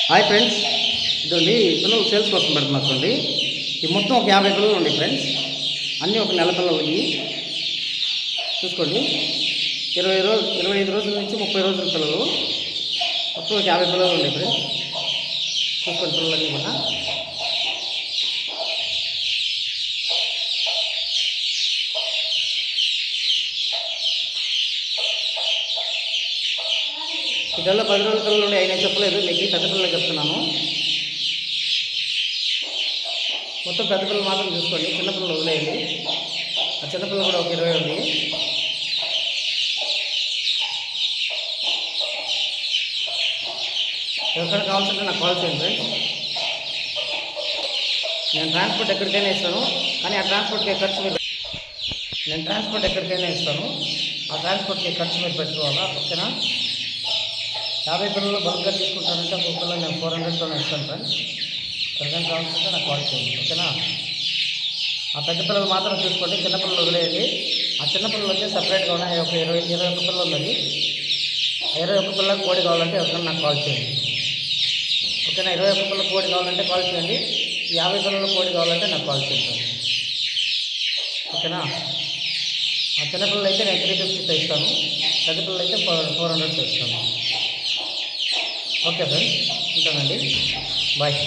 Hi friends, ఇదండి పిల్లలు sales కోసం పెడుతున్నట్టుంది. ఈ మొత్తం ఒక 50 పిల్లలు ఉన్నాయి ఫ్రెండ్స్. అన్నీ ఒక నెల పిల్లలు ఇవి చూసుకోండి. 25 రోజుల నుంచి 30 రోజుల పిల్లలు, మొత్తం ఒక 50 పిల్లలు ఉన్నాయి ఫ్రెండ్స్. చూసుకోండి పిల్లలన్నీ కూడా. ఇకల్లా 10 రోజుల పిల్లలు ఉండే అయినా చెప్పలేదు, మీకు పెద్ద పిల్లలు చెప్తున్నాను. మొత్తం పెద్ద పిల్లలు మాత్రం చూసుకోండి, చిన్నపిల్లలు వదిలేయండి. ఆ చిన్నపిల్లలు కూడా ఒక 20 ఉంది. ఎవరికైనా కావాల్సింటే నాకు కాల్ చేయండి ఫ్రెండ్స్. నేను ట్రాన్స్పోర్ట్ ఎక్కడికైనా ఇస్తాను, కానీ ఆ ట్రాన్స్పోర్ట్కి ఖర్చు మీరు ఆ ట్రాన్స్పోర్ట్కి ఖర్చు మీరు పెట్టుకోవాలా, ఓకేనా? 50 పిల్లలు బల్క్గా తీసుకుంటానంటే ఒక్కొక్క పిల్లలు నేను 400తోనే ఇస్తాను ఫ్రెండ్స్. ఎవరికైనా కావాల్సింటే నాకు కాల్ చేయండి, ఓకేనా? ఆ పెద్ద పిల్లలు మాత్రం చూసుకోండి, చిన్నపిల్లలు వదిలేయండి. ఆ చిన్నపిల్లలు వచ్చి సపరేట్గా ఉన్నాయి. ఒక 21 పిల్లలు ఉన్నది. 21 పిల్లలకు కోడి కావాలంటే ఎవరికైనా నాకు కాల్ చేయండి, ఓకేనా? 21 పిల్లలకు కోడి కావాలంటే కాల్ చేయండి. 50 పిల్లల కోడి కావాలంటే నాకు కాల్ చేయండి, ఓకేనా? ఆ చిన్నపిల్లలు అయితే నేను 350తో ఇస్తాను, పెద్ద పిల్లలు అయితే 400తో ఇస్తాను. ఓకే ఫ్రెండ్స్, ఉంటానండి, బాయ్.